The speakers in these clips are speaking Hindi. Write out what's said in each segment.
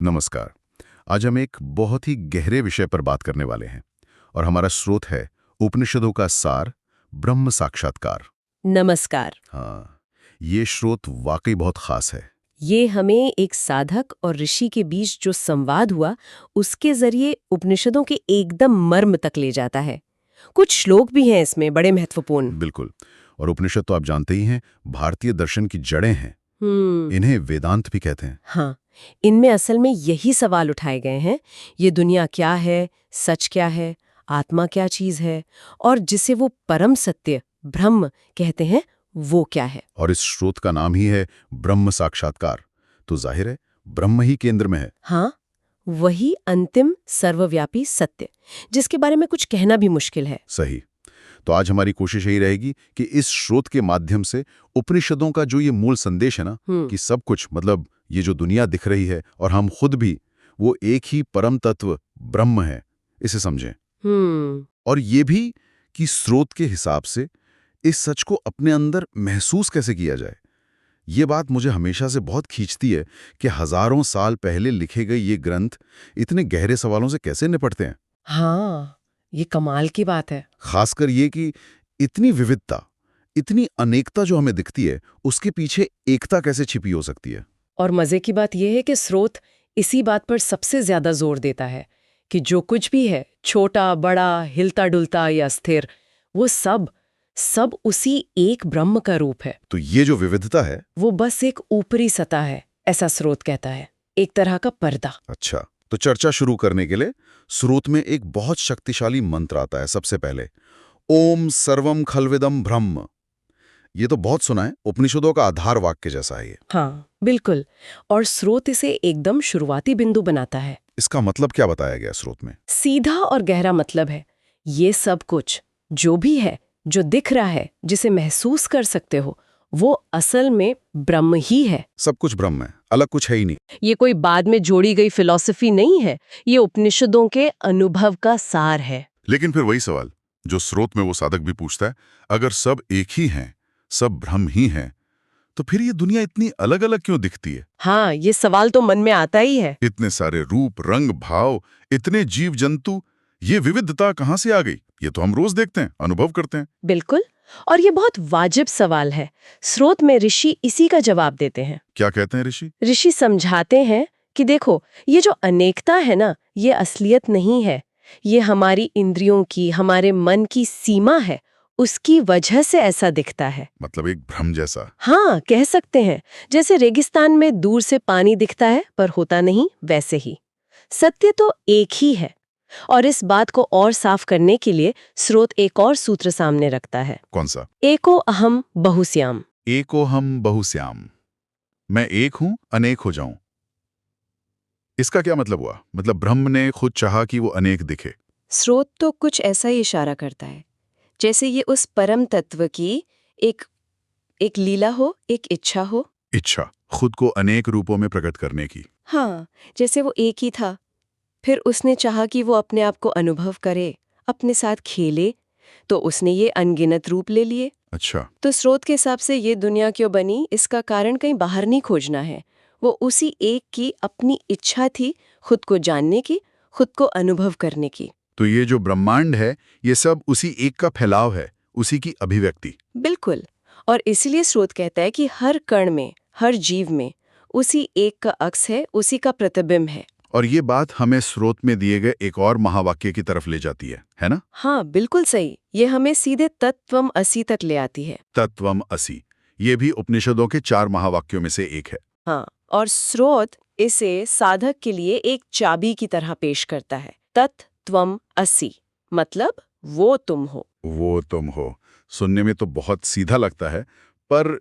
नमस्कार। आज हम एक बहुत ही गहरे विषय पर बात करने वाले हैं और हमारा स्रोत है उपनिषदों का सार, ब्रह्म साक्षात्कार। नमस्कार। हाँ, ये स्रोत वाकई बहुत खास है। ये हमें एक साधक और ऋषि के बीच जो संवाद हुआ उसके जरिए उपनिषदों के एकदम मर्म तक ले जाता है। कुछ श्लोक भी हैं इसमें बड़े महत्वपूर्ण। बिल्कुल। और उपनिषद तो आप जानते ही हैं, भारतीय दर्शन की जड़ें हैं। हम्म। इन्हें वेदांत भी कहते हैं। हाँ, इनमें असल में यही सवाल उठाए गए हैं। ये दुनिया क्या है, सच क्या है, आत्मा क्या चीज है, और जिसे वो परम सत्य ब्रह्म कहते हैं वो क्या है। और इस स्रोत का नाम ही है ब्रह्म साक्षात्कार, तो जाहिर है ब्रह्म ही केंद्र में है। हाँ, वही अंतिम सर्वव्यापी सत्य जिसके बारे में कुछ कहना भी मुश्किल है। सही। तो आज हमारी कोशिश यही रहेगी कि इस स्रोत के माध्यम से उपनिषदों का जो ये मूल संदेश है ना, कि सब कुछ मतलब ये जो दुनिया दिख रही है और हम खुद भी, वो एक ही परम तत्व ब्रह्म है, इसे समझें। और ये भी कि स्रोत के हिसाब से इस सच को अपने अंदर महसूस कैसे किया जाए। ये बात मुझे हमेशा से बहुत खींचती है कि हजारों साल पहले लिखे गए ये ग्रंथ इतने गहरे सवालों से कैसे निपटते हैं। हाँ, ये कमाल की बात है। खासकर ये कि इतनी विविधता, इतनी अनेकता जो हमें दिखती है, उसके पीछे एकता कैसे छिपी हो सकती है। और मजे की बात यह है कि स्रोत इसी बात पर सबसे ज्यादा जोर देता है कि जो कुछ भी है, छोटा बड़ा, हिलता डुलता या स्थिर, वो सब सब उसी एक ब्रह्म का रूप है। तो ये जो विविधता है, वो बस एक ऊपरी सतह है, ऐसा स्रोत कहता है, एक तरह का पर्दा। अच्छा, तो चर्चा शुरू करने के लिए स्रोत में एक बहुत शक्तिशाली मंत्र आता है। सबसे पहले ओम सर्वम खलविदम ब्रह्म। ये तो बहुत सुना है, उपनिषदों का आधार वाक्य जैसा है ये। हाँ, बिल्कुल। और स्रोत इसे एकदम शुरुआती बिंदु बनाता है। इसका मतलब क्या बताया गया स्रोत में? सीधा और गहरा मतलब है, ये सब कुछ जो भी है, जो दिख रहा है, जिसे महसूस कर सकते हो, वो असल में ब्रह्म ही है। सब कुछ ब्रह्म है, अलग कुछ है ही नहीं। ये कोई बाद में जोड़ी गई फिलॉसफी नहीं है, ये उपनिषदों के अनुभव का सार है। लेकिन फिर वही सवाल जो स्रोत में वो साधक भी पूछता है, अगर सब एक ही हैं, सब ब्रह्म ही हैं, तो फिर ये दुनिया इतनी अलग अलग क्यों दिखती है? हाँ, ये सवाल तो मन में आता ही है। इतने सारे रूप, रंग, भाव, इतने जीव जंतु, ये विविधता कहाँ से आ गई? ये तो हम रोज देखते हैं, अनुभव करते हैं। बिल्कुल। और ये बहुत वाजिब सवाल है। स्रोत में ऋषि इसी का जवाब देते हैं। क्या कहते हैं ऋषि? ऋषि समझाते हैं कि देखो, ये जो अनेकता है ना, ये असलियत नहीं है। ये हमारी इंद्रियों की, हमारे मन की सीमा है, उसकी वजह से ऐसा दिखता है। मतलब एक भ्रम जैसा। हाँ, कह सकते हैं। जैसे रेगिस्तान में दूर से पानी दिखता है पर होता नहीं, वैसे ही सत्य तो एक ही है। और इस बात को और साफ करने के लिए स्रोत एक और सूत्र सामने रखता है। कौन सा? एको अहम बहुश्याम। एको हम बहुश्याम। मैं एक हूं, अनेक हो जाऊं। इसका क्या मतलब हुआ? मतलब ब्रह्म ने खुद चाहा कि वो अनेक दिखे। स्रोत तो कुछ ऐसा ही इशारा करता है, जैसे ये उस परम तत्व की एक एक लीला हो, एक इच्छा हो। इच्छा, खुद को अनेक रूपों में प्रकट करने की। हाँ, जैसे वो एक ही था, फिर उसने चाहा कि वो अपने आप को अनुभव करे, अपने साथ खेले, तो उसने ये अनगिनत रूप ले लिए। अच्छा। तो स्रोत के हिसाब से ये दुनिया क्यों बनी, इसका कारण कहीं बाहर नहीं खोजना है। वो उसी एक की अपनी इच्छा थी, खुद को जानने की, खुद को अनुभव करने की। तो ये जो ब्रह्मांड है, ये सब उसी एक का फैलाव है, उसी की अभिव्यक्ति। बिल्कुल। और इसीलिए स्रोत कहता है कि हर कण में, हर जीव में उसी एक का अक्स है, उसी का प्रतिबिंब है। और ये बात हमें स्रोत में दिए गए एक और महावाक्य की तरफ ले जाती है ना? हाँ, बिल्कुल सही। ये हमें सीधे तत्वम असि तक ले आती है। तत्वम असि, ये भी उपनिषदों के 4 महावाक्यों में से एक है। हाँ, और स्रोत इसे साधक के लिए एक चाबी की तरह पेश करता है। तत्वम असि मतलब वो तुम हो। वो तुम हो। सुनने में तो बहुत सीधा लगता है, पर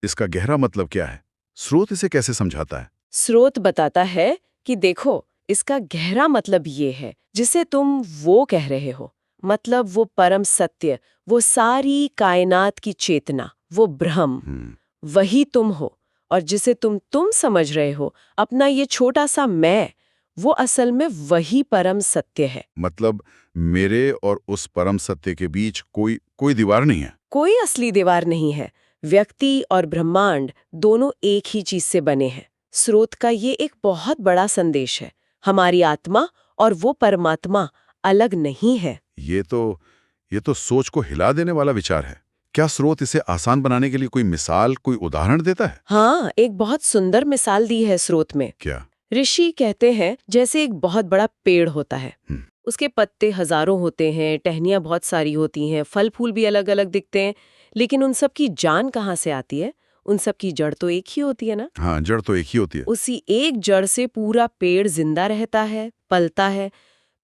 इसका गहरा मतलब क्या है? स्रोत इसे कैसे समझाता है? स्रोत बताता है कि देखो, इसका गहरा मतलब ये है, जिसे तुम वो कह रहे हो, मतलब वो परम सत्य, वो सारी कायनात की चेतना, वो ब्रह्म, वही तुम हो। और जिसे तुम समझ रहे हो, अपना ये छोटा सा मैं, वो असल में वही परम सत्य है। मतलब मेरे और उस परम सत्य के बीच कोई दीवार नहीं है। कोई असली दीवार नहीं है। व्यक्ति और ब्रह्मांड दोनों एक ही चीज से बने हैं, स्रोत का ये एक बहुत बड़ा संदेश है। हमारी आत्मा और वो परमात्मा अलग नहीं है। ये तो सोच को हिला देने वाला विचार है। क्या स्रोत इसे आसान बनाने के लिए कोई मिसाल, कोई उदाहरण देता है? हाँ, एक बहुत सुंदर मिसाल दी है स्रोत में। क्या? ऋषि कहते हैं जैसे एक बहुत बड़ा पेड़ होता है, उसके पत्ते हजारों होते हैं, टहनियां बहुत सारी होती हैं, फल फूल भी अलग अलग दिखते हैं, लेकिन उन सब की जान कहाँ से आती है? उन सब की जड़ तो एक ही होती है ना। हाँ, जड़ तो एक ही होती है। उसी एक जड़ से पूरा पेड़ जिंदा रहता है, पलता है।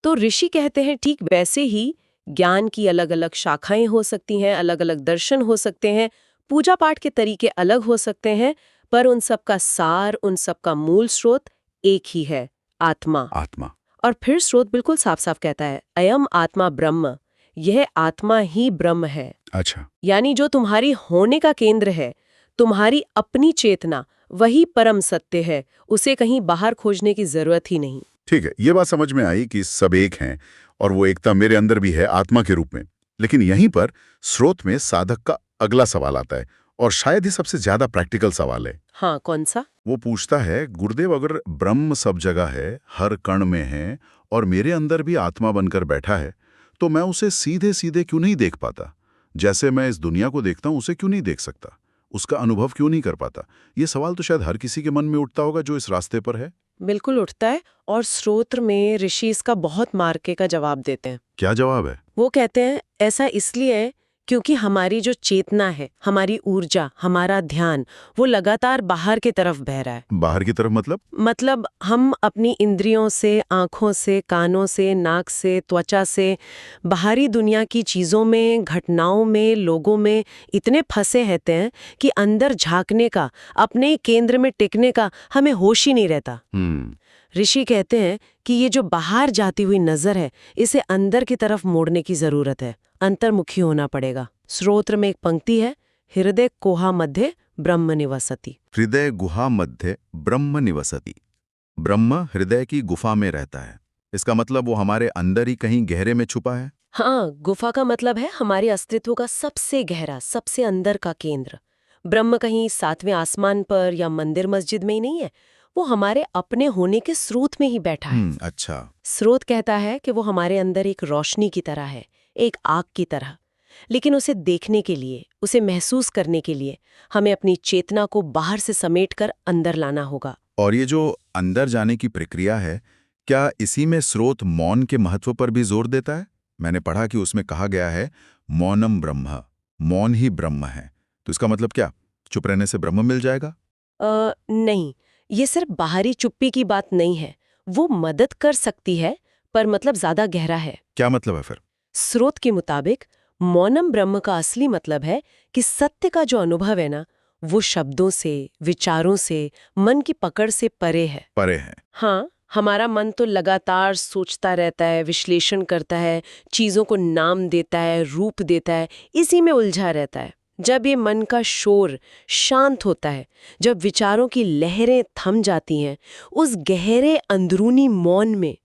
तो ऋषि कहते हैं ठीक वैसे ही ज्ञान की अलग अलग शाखाएं हो सकती हैं, अलग अलग दर्शन हो सकते हैं, पूजा पाठ के तरीके अलग हो सकते हैं, पर उन सब का सार, उन सब का मूल स्रोत एक ही है, आत्मा। आत्मा। और फिर स्रोत बिल्कुल साफ साफ कहता है, अयम आत्मा ब्रह्म, यह आत्मा ही ब्रह्म है। अच्छा। यानी जो तुम्हारी होने का केंद्र है, तुम्हारी अपनी चेतना, वही परम सत्य है, उसे कहीं बाहर खोजने की जरूरत ही नहीं। ठीक है, ये बात समझ में आई कि सब एक हैं और वो एकता मेरे अंदर भी है आत्मा के रूप में। लेकिन यहीं पर स्रोत में साधक का अगला सवाल आता है, और शायद ही सबसे ज्यादा प्रैक्टिकल सवाल है। हाँ, कौन सा? वो पूछता है, गुरुदेव अगर ब्रह्म सब जगह है, हर कण में है, और मेरे अंदर भी आत्मा बनकर बैठा है, तो मैं उसे सीधे सीधे क्यों नहीं देख पाता? जैसे मैं इस दुनिया को देखता हूं, उसे क्यों नहीं देख सकता? उसका अनुभव क्यों नहीं कर पाता? ये सवाल तो शायद हर किसी के मन में उठता होगा जो इस रास्ते पर है। बिल्कुल उठता है, और स्रोत्र में ऋषि इसका बहुत मार्के का जवाब देते हैं। क्या जवाब है? वो कहते हैं ऐसा इसलिए है क्योंकि हमारी जो चेतना है, हमारी ऊर्जा, हमारा ध्यान, वो लगातार बाहर की तरफ बह रहा है। बाहर की तरफ मतलब हम अपनी इंद्रियों से, आंखों से, कानों से, नाक से, त्वचा से, बाहरी दुनिया की चीजों में, घटनाओं में, लोगों में इतने फंसे रहते हैं कि अंदर झांकने का, अपने केंद्र में टिकने का हमें होश ही नहीं रहता। ऋषि कहते हैं कि ये जो बाहर जाती हुई नजर है, इसे अंदर की तरफ मोड़ने की जरूरत है, अंतर्मुखी होना पड़ेगा। स्रोत्र में एक पंक्ति है, हृदय कोहा मध्य ब्रह्म निवसति। हृदय गुहा मध्य ब्रह्म निवसति। ब्रह्म हृदय की गुफा में रहता है। इसका मतलब वो हमारे अंदर ही कहीं गहरे में छुपा है। हाँ, गुफा का मतलब है हमारे अस्तित्व का सबसे गहरा, सबसे अंदर का केंद्र। ब्रह्म कहीं सातवें आसमान पर या मंदिर मस्जिद में ही नहीं है, वो हमारे अपने होने के स्रोत में ही बैठा है। अच्छा। स्रोत कहता है कि वो हमारे अंदर एक रोशनी की तरह है, एक आग की तरह। लेकिन उसे देखने के लिए, उसे महसूस करने के लिए हमें अपनी चेतना को बाहर से समेटकर अंदर लाना होगा। और ये जो अंदर जाने की प्रक्रिया है, क्या इसी में स्रोत मौन के महत्व पर भी जोर देता है? मैंने पढ़ा कि उसमें कहा गया है, मौनम ब्रह्म, मौन ही ब्रह्म है। तो इसका मतलब क्या, चुप रहने से ब्रह्म मिल जाएगा? नहीं, ये सिर्फ बाहरी चुप्पी की बात नहीं है। वो मदद कर सकती है, पर मतलब ज्यादा गहरा है। क्या मतलब है फिर? स्रोत के मुताबिक मौनम ब्रह्म का असली मतलब है कि सत्य का जो अनुभव है ना, वो शब्दों से, विचारों से, मन की पकड़ से परे है। परे है। हाँ, हमारा मन तो लगातार सोचता रहता है, विश्लेषण करता है, चीजों को नाम देता है, रूप देता है, इसी में उलझा रहता है। जब ये मन का शोर शांत होता है, जब विचारों की लहरें थम जाती हैं, उस गहरे अंदरूनी मौन में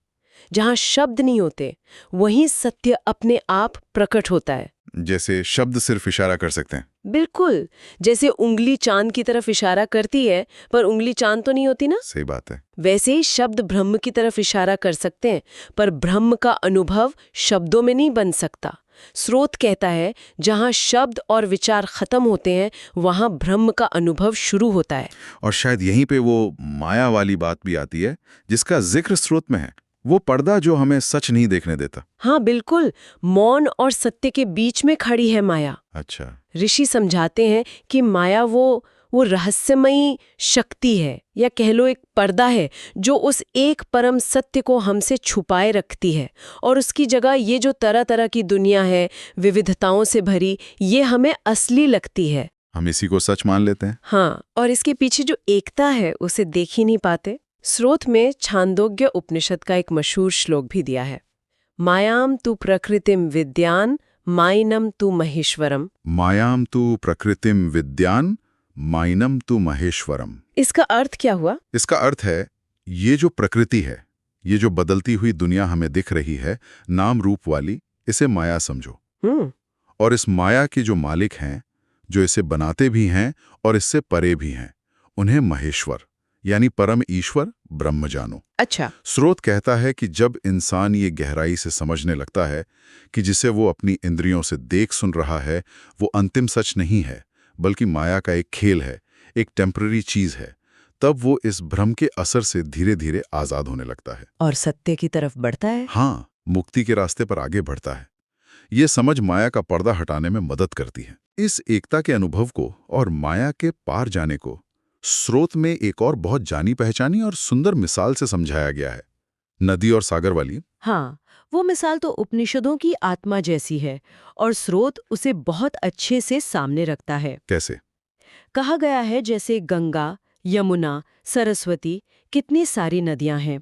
जहाँ शब्द नहीं होते, वहीं सत्य अपने आप प्रकट होता है। जैसे शब्द सिर्फ इशारा कर सकते हैं। बिल्कुल, जैसे उंगली चांद की तरफ इशारा करती है, पर उंगली चांद तो नहीं होती ना। सही बात है। वैसे ही शब्द ब्रह्म की तरफ इशारा कर सकते हैं, पर ब्रह्म का अनुभव शब्दों में नहीं बन सकता। स्रोत कहता है जहाँ शब्द और विचार खत्म होते हैं, वहाँ ब्रह्म का अनुभव शुरू होता है। और शायद यहीं पे वो माया वाली बात भी आती है, जिसका जिक्र स्रोत में है। वो पर्दा जो हमें सच नहीं देखने देता। हाँ बिल्कुल, मौन और सत्य के बीच में खड़ी है माया। अच्छा। ऋषि समझाते हैं कि माया वो रहस्यमयी शक्ति है, या कह लो एक पर्दा है, जो उस एक परम सत्य को हमसे छुपाए रखती है, और उसकी जगह ये जो तरह तरह की दुनिया है, विविधताओं से भरी, ये हमें असली लगती है। हम इसी को सच मान लेते हैं। हाँ, और इसके पीछे जो एकता है, उसे देख ही नहीं पाते। स्रोत में छांदोग्य उपनिषद का एक मशहूर श्लोक भी दिया है, मायाम तु प्रकृतिम विद्यान माइनम तु महेश्वरम। मायाम तु प्रकृतिम विद्यान माइनम तु महेश्वरम। इसका अर्थ क्या हुआ? इसका अर्थ है, ये जो प्रकृति है, ये जो बदलती हुई दुनिया हमें दिख रही है, नाम रूप वाली, इसे माया समझो। और इस माया के जो मालिक हैं, जो इसे बनाते भी हैं और इससे परे भी हैं, उन्हें महेश्वर यानी परम ईश्वर ब्रह्म जानो। अच्छा। स्रोत कहता है कि जब इंसान ये गहराई से समझने लगता है कि जिसे वो अपनी इंद्रियों से देख सुन रहा है वो अंतिम सच नहीं है, बल्कि माया का एक खेल है, एक टेम्पररी चीज है, तब वो इस भ्रम के असर से धीरे धीरे आजाद होने लगता है और सत्य की तरफ बढ़ता है। हाँ, मुक्ति के रास्ते पर आगे बढ़ता है। ये समझ माया का पर्दा हटाने में मदद करती है। इस एकता के अनुभव को और माया के पार जाने को स्रोत में एक और बहुत जानी पहचानी और सुंदर मिसाल से समझाया गया है, नदी और सागर वाली। हाँ, वो मिसाल तो उपनिषदों की आत्मा जैसी है और स्रोत उसे बहुत अच्छे से सामने रखता है। कैसे? कहा गया है जैसे गंगा, यमुना, सरस्वती, कितनी सारी नदियां हैं,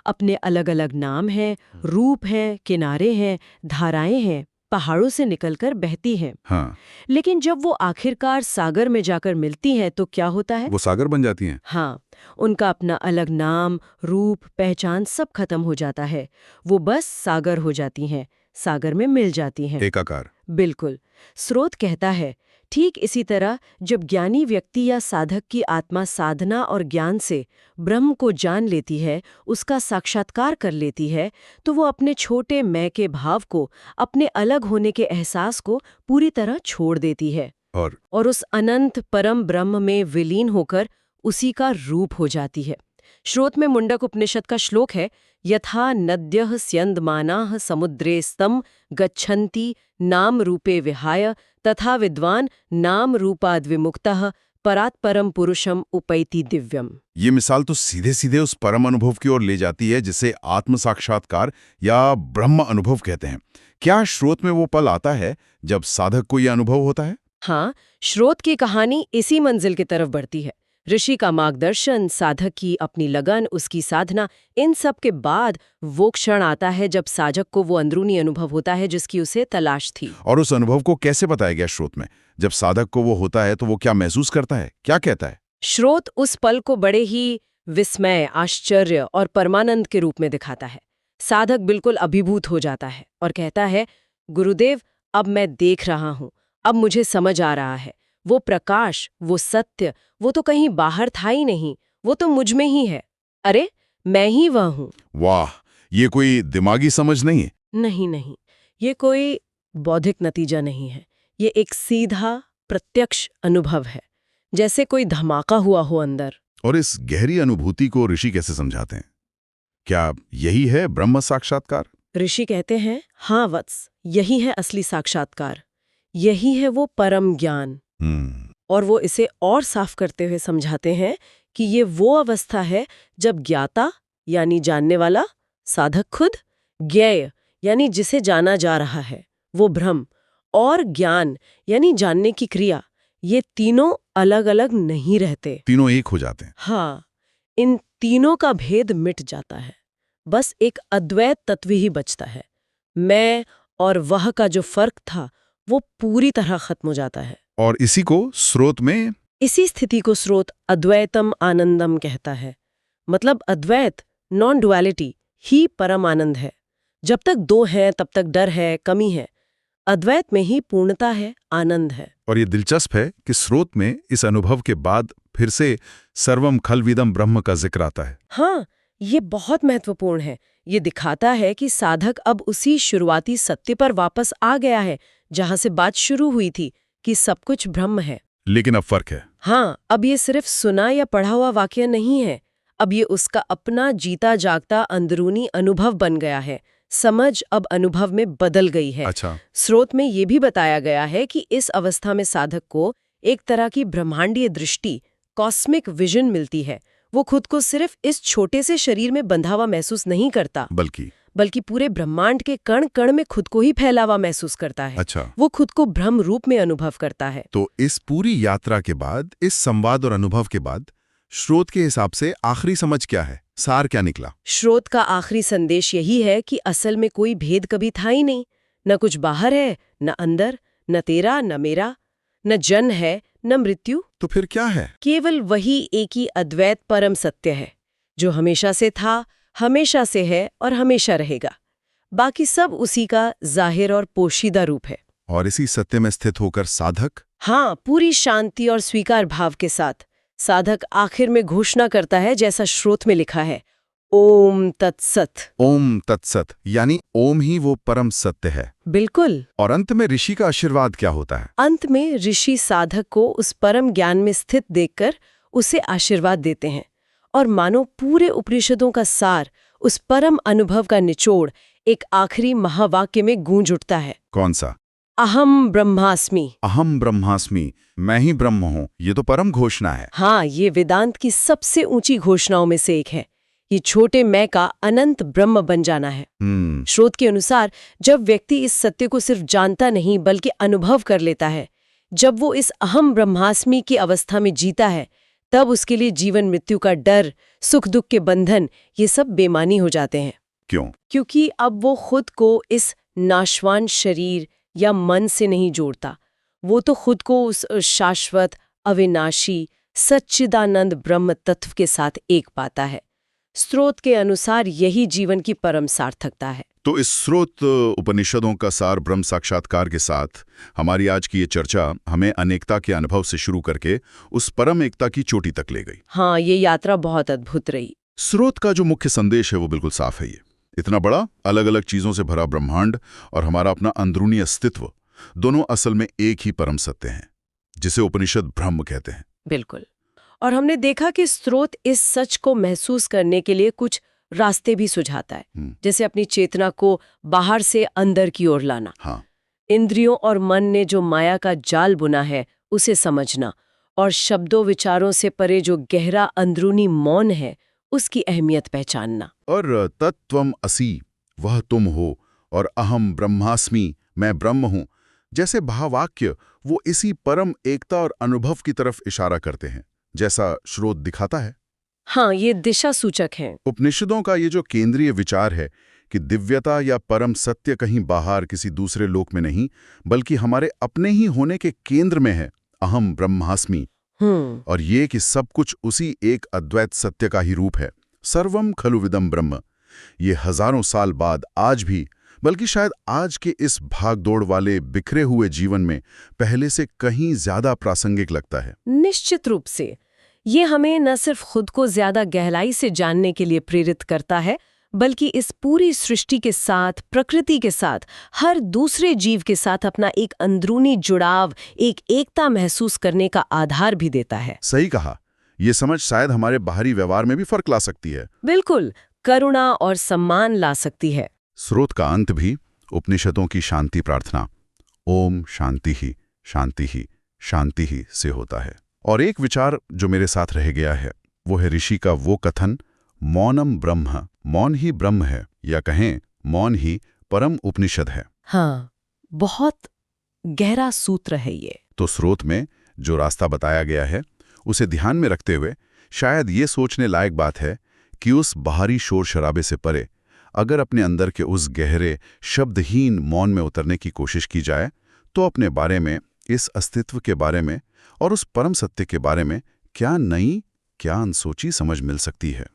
अपने अलग अलग नाम हैं, रूप हैं, किनारे हैं, धाराएं हैं, पहाड़ों से निकलकर बहती हैं। हाँ, लेकिन जब वो आखिरकार सागर में जाकर मिलती हैं तो क्या होता है? वो सागर बन जाती हैं। हाँ, उनका अपना अलग नाम, रूप, पहचान सब खत्म हो जाता है। वो बस सागर हो जाती हैं, सागर में मिल जाती हैं। एकाकार। बिल्कुल। स्रोत कहता है, ठीक इसी तरह जब ज्ञानी व्यक्ति या साधक की आत्मा साधना और ज्ञान से ब्रह्म को जान लेती है, उसका साक्षात्कार कर लेती है, तो वो अपने छोटे मैं के भाव को, अपने अलग होने के एहसास को पूरी तरह छोड़ देती है और उस अनंत परम ब्रह्म में विलीन होकर उसी का रूप हो जाती है। श्रोत में मुंडक उपनिषद का श्लोक है, यथा नद्यः स्यन्दमानाः समुद्रे स्तम गच्छन्ति नाम रूपे विहाय तथा विद्वान नाम रूपाद् विमुक्तः परात् परम पुरुषम उपैति दिव्यम। ये मिसाल तो सीधे सीधे उस परम अनुभव की ओर ले जाती है जिसे आत्म साक्षात्कार या ब्रह्म अनुभव कहते हैं। क्या स्रोत में वो पल आता है जब साधक को यह अनुभव होता है? हाँ, श्रोत की कहानी इसी मंजिल की तरफ बढ़ती है। ऋषि का मार्गदर्शन, साधक की अपनी लगन, उसकी साधना, इन सब के बाद वो क्षण आता है जब साधक को वो अंदरूनी अनुभव होता है जिसकी उसे तलाश थी। और उस अनुभव को कैसे बताया गया स्रोत में? जब साधक को वो होता है तो वो क्या महसूस करता है, क्या कहता है? श्रोत उस पल को बड़े ही विस्मय, आश्चर्य और परमानंद के रूप में दिखाता है। साधक बिल्कुल अभिभूत हो जाता है और कहता है, गुरुदेव, अब मैं देख रहा हूँ, अब मुझे समझ आ रहा है। वो प्रकाश, वो सत्य, वो तो कहीं बाहर था ही नहीं, वो तो मुझ में ही है। अरे, मैं ही वह हूँ। वाह, ये कोई दिमागी समझ नहीं है। नहीं, ये कोई बौद्धिक नतीजा नहीं है। ये एक सीधा, प्रत्यक्ष अनुभव है, जैसे कोई धमाका हुआ हो अंदर। और इस गहरी अनुभूति को ऋषि कैसे समझाते हैं? क्या यही है ब्रह्म साक्षात्कार? ऋषि कहते हैं, हाँ वत्स, यही है असली साक्षात्कार, यही है वो परम ज्ञान। और वो इसे और साफ करते हुए समझाते हैं कि ये वो अवस्था है जब ज्ञाता यानी जानने वाला, साधक खुद, ज्ञेय यानी जिसे जाना जा रहा है वो ब्रह्म, और ज्ञान यानी जानने की क्रिया, ये तीनों अलग अलग नहीं रहते, तीनों एक हो जाते हैं। हाँ, इन तीनों का भेद मिट जाता है, बस एक अद्वैत तत्व ही बचता है। मैं और वह का जो फर्क था वो पूरी तरह खत्म हो जाता है। और इसी को स्रोत में, इसी स्थिति को स्रोत अद्वैतम आनंदम कहता है। मतलब अद्वैत, नॉन डुअलिटी ही परम आनंद है। जब तक दो हैं तब तक डर है, कमी है। अद्वैत में ही पूर्णता है, आनंद है। और ये दिलचस्प है कि स्रोत में इस अनुभव के बाद फिर से सर्वम खलविदम ब्रह्म का जिक्र आता है। हाँ, ये बहुत महत्वपूर्ण है। ये दिखाता है कि साधक अब उसी शुरुआती सत्य पर वापस आ गया है जहां से बात शुरू हुई थी कि सब कुछ ब्रह्म है। लेकिन अब फर्क है। हाँ, अब ये सिर्फ सुना या पढ़ा हुआ वाक्य नहीं है, अब ये उसका अपना जीता जागता अंदरूनी अनुभव बन गया है। समझ अब अनुभव में बदल गई है। अच्छा। स्रोत में ये भी बताया गया है कि इस अवस्था में साधक को एक तरह की ब्रह्मांडीय दृष्टि, कॉस्मिक विजन मिलती है। वो खुद को सिर्फ इस छोटे से शरीर में बंधा हुआ महसूस नहीं करता, बल्कि पूरे ब्रह्मांड के कण कण में खुद को ही फैला हुआ महसूस करता है। अच्छा। वो खुद को ब्रह्म रूप में अनुभव करता है। तो इस पूरी यात्रा के बाद, इस संवाद और अनुभव के बाद, श्रोत के हिसाब से आखिरी समझ क्या है, सार क्या निकला? श्रोत का आखिरी संदेश यही है कि असल में कोई भेद कभी था ही नहीं। न कुछ बाहर है, न अंदर, न तेरा न मेरा, न जन्म है न मृत्यु। तो फिर क्या है? केवल वही एक ही अद्वैत परम सत्य है, जो हमेशा से था, हमेशा से है और हमेशा रहेगा। बाकी सब उसी का जाहिर और पोशीदा रूप है। और इसी सत्य में स्थित होकर साधक, हाँ, पूरी शांति और स्वीकार भाव के साथ साधक आखिर में घोषणा करता है जैसा श्रोत में लिखा है, ओम तत्सत। ओम तत्सत, यानी ओम ही वो परम सत्य है। बिल्कुल। और अंत में ऋषि का आशीर्वाद क्या होता है? अंत में ऋषि साधक को उस परम ज्ञान में स्थित देखकर उसे आशीर्वाद देते हैं और मानो पूरे उपनिषदों का सार, उस परम अनुभव का निचोड़ एक आखिरी महावाक्य में गूंज उठता है। कौन सा? अहम ब्रह्मास्मि। अहम ब्रह्मास्मि, मैं ही ब्रह्म हूँ। ये तो परम घोषणा है। हाँ, ये वेदांत की सबसे ऊंची घोषणाओं में से एक है। ये छोटे मैं का अनंत ब्रह्म बन जाना है। श्रोत के अनुसार जब व्यक्ति इस सत्य को सिर्फ जानता नहीं बल्कि अनुभव कर लेता है, जब वो इस अहम ब्रह्मास्मि की अवस्था में जीता है, तब उसके लिए जीवन मृत्यु का डर, सुख दुख के बंधन, ये सब बेमानी हो जाते हैं। क्यों? क्योंकि अब वो खुद को इस नाशवान शरीर या मन से नहीं जोड़ता। वो तो खुद को उस शाश्वत, अविनाशी, सच्चिदानंद ब्रह्म तत्व के साथ एक पाता है। स्रोत के अनुसार यही जीवन की परम सार्थकता है। तो इस स्रोत उपनिषदों का सार ब्रह्म साक्षात्कार के साथ हमारी आज की ये चर्चा हमें अनेकता के अनुभव से शुरू करके उस परम एकता की चोटी तक ले गई। हाँ, ये यात्रा बहुत अद्भुत रही। स्रोत का जो मुख्य संदेश है वो बिल्कुल साफ है। ये इतना बड़ा, अलग अलग चीजों से भरा ब्रह्मांड और हमारा अपना अंदरूनी अस्तित्व, दोनों असल में एक ही परम सत्य हैं, जिसे उपनिषद ब्रह्म कहते हैं। बिल्कुल। और हमने देखा कि स्रोत इस सच को महसूस करने के लिए कुछ रास्ते भी सुझाता है, जैसे अपनी चेतना को बाहर से अंदर की ओर लाना। हाँ। इंद्रियों और मन ने जो माया का जाल बुना है उसे समझना, और शब्दों विचारों से परे जो गहरा अंदरूनी मौन है उसकी अहमियत पहचानना। और तत्त्वम असि, वह तुम हो, और अहम ब्रह्मास्मि, मैं ब्रह्म हूं, जैसे भावाक्य वो इसी परम एकता और अनुभव की तरफ इशारा करते हैं, जैसा स्रोत दिखाता है। हाँ, ये दिशा सूचक हैं। उपनिषदों का ये जो केंद्रीय विचार है कि दिव्यता या परम सत्य कहीं बाहर किसी दूसरे लोक में नहीं, बल्कि हमारे अपने ही होने के केंद्र में है, अहम ब्रह्मास्मि। और ये कि सब कुछ उसी एक अद्वैत सत्य का ही रूप है, सर्वम खलु विदम ब्रह्म। ये हजारों साल बाद आज भी, बल्कि शायद आज के इस भागदौड़ वाले बिखरे हुए जीवन में पहले से कहीं ज्यादा प्रासंगिक लगता है। निश्चित रूप से ये हमें न सिर्फ खुद को ज्यादा गहराई से जानने के लिए प्रेरित करता है, बल्कि इस पूरी सृष्टि के साथ, प्रकृति के साथ, हर दूसरे जीव के साथ अपना एक अंदरूनी जुड़ाव, एक एकता महसूस करने का आधार भी देता है। सही कहा। ये समझ शायद हमारे बाहरी व्यवहार में भी फर्क ला सकती है। बिल्कुल, करुणा और सम्मान ला सकती है। स्रोत का अंत भी उपनिषदों की शांति प्रार्थना, ओम शांति ही शांति ही शांति ही से होता है। और एक विचार जो मेरे साथ रह गया है वो है ऋषि का वो कथन, मौनम ब्रह्म, मौन ही ब्रह्म है, या कहें मौन ही परम उपनिषद है। हाँ, बहुत गहरा सूत्र है ये। तो स्रोत में जो रास्ता बताया गया है उसे ध्यान में रखते हुए शायद ये सोचने लायक बात है कि उस बाहरी शोर शराबे से परे अगर अपने अंदर के उस गहरे शब्दहीन मौन में उतरने की कोशिश की जाए तो अपने बारे में, इस अस्तित्व के बारे में और उस परम सत्य के बारे में क्या नई, क्या अनसोची समझ मिल सकती है।